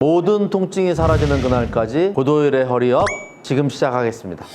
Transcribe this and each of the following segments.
모든 통증이 사라지는 그날까지 고도율의 허리업 지금 시작하겠습니다.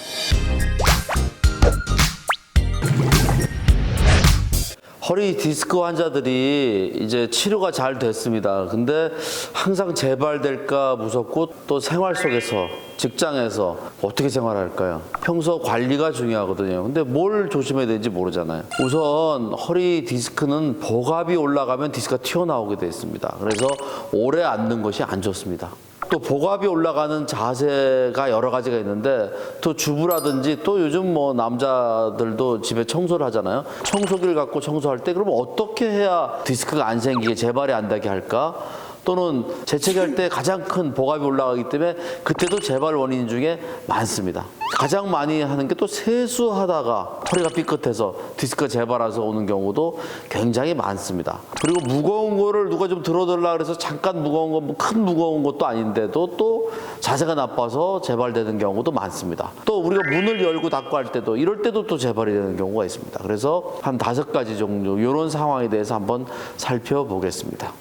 허리 디스크 환자들이 이제 치료가 잘 됐습니다. 근데 항상 재발될까 무섭고 또 생활 속에서 직장에서 어떻게 생활할까요? 평소 관리가 중요하거든요. 근데 뭘 조심해야 되는지 모르잖아요. 우선 허리 디스크는 복압이 올라가면 디스크가 튀어나오게 돼 있습니다. 그래서 오래 앉는 것이 안 좋습니다. 또 복압이 올라가는 자세가 여러 가지가 있는데 또 주부라든지 또 요즘 뭐 남자들도 집에 청소를 하잖아요. 청소기를 갖고 청소할 때 그러면 어떻게 해야 디스크가 안 생기게 재발이 안 되게 할까? 또는 재채기할 때 가장 큰 복압이 올라가기 때문에 그때도 재발 원인 중에 많습니다. 가장 많이 하는 게 또 세수하다가 허리가 삐끗해서 디스크가 재발해서 오는 경우도 굉장히 많습니다. 그리고 무거운 거를 누가 좀 들어달라 그래서 잠깐 무거운 거, 큰 무거운 것도 아닌데도 또 자세가 나빠서 재발되는 경우도 많습니다. 또 우리가 문을 열고 닫고 할 때도 이럴 때도 또 재발이 되는 경우가 있습니다. 그래서 한 5가지 정도 이런 상황에 대해서 한번 살펴보겠습니다.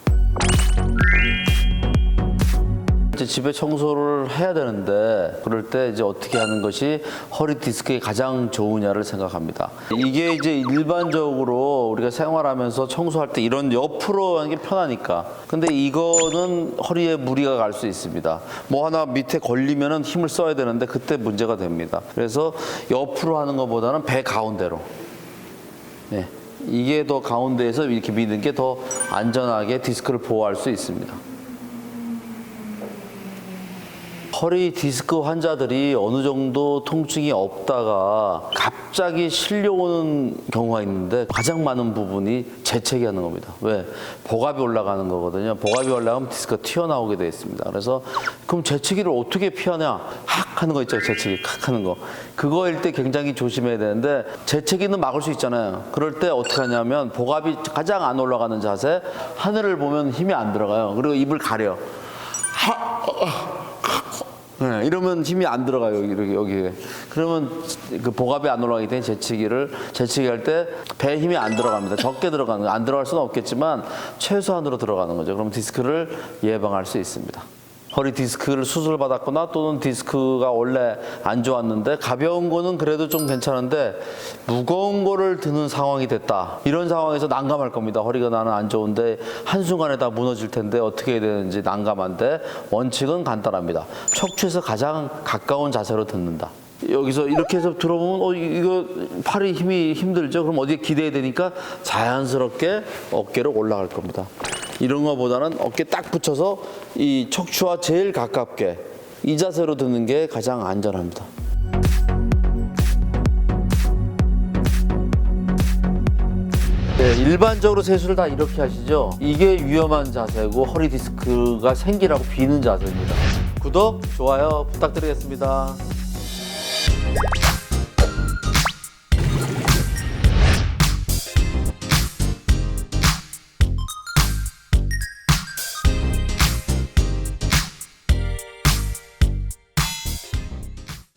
이제 집에 청소를 해야 되는데 그럴 때 이제 어떻게 하는 것이 허리 디스크에 가장 좋으냐를 생각합니다. 이게 이제 일반적으로 우리가 생활하면서 청소할 때 이런 옆으로 하는 게 편하니까. 근데 이거는 허리에 무리가 갈 수 있습니다. 뭐 하나 밑에 걸리면은 힘을 써야 되는데 그때 문제가 됩니다. 그래서 옆으로 하는 것보다는 배 가운데로. 네. 이게 더 가운데에서 이렇게 미는 게 더 안전하게 디스크를 보호할 수 있습니다. 허리 디스크 환자들이 어느 정도 통증이 없다가 갑자기 실려오는 경우가 있는데 가장 많은 부분이 재채기 하는 겁니다. 왜? 복압이 올라가는 거거든요. 복압이 올라가면 디스크가 튀어나오게 되어 있습니다. 그래서 그럼 재채기를 어떻게 피하냐? 학 하는 거 있죠. 재채기 칵 하는 거. 그거일 때 굉장히 조심해야 되는데 재채기는 막을 수 있잖아요. 그럴 때 어떻게 하냐면 복압이 가장 안 올라가는 자세, 하늘을 보면 힘이 안 들어가요. 그리고 입을 가려. 네, 이러면 힘이 안 들어가요, 여기에. 그러면 그 복압이 안 올라가기 때문에 재채기 할 때 배에 힘이 안 들어갑니다. 적게 들어가는 거. 안 들어갈 수는 없겠지만 최소한으로 들어가는 거죠. 그럼 디스크를 예방할 수 있습니다. 허리 디스크를 수술받았거나 또는 디스크가 원래 안 좋았는데 가벼운 거는 그래도 좀 괜찮은데 무거운 거를 드는 상황이 됐다. 이런 상황에서 난감할 겁니다. 허리가 나는 안 좋은데 한순간에 다 무너질 텐데 어떻게 해야 되는지 난감한데 원칙은 간단합니다. 척추에서 가장 가까운 자세로 듣는다. 여기서 이렇게 해서 들어보면 이거 팔이 힘이 힘들죠. 그럼 어디에 기대야 되니까 자연스럽게 어깨로 올라갈 겁니다. 이런 거보다는 어깨 딱 붙여서 이 척추와 제일 가깝게 이 자세로 드는 게 가장 안전합니다. 네, 일반적으로 세수를 다 이렇게 하시죠. 이게 위험한 자세고 허리 디스크가 생기라고 비는 자세입니다. 구독, 좋아요 부탁드리겠습니다.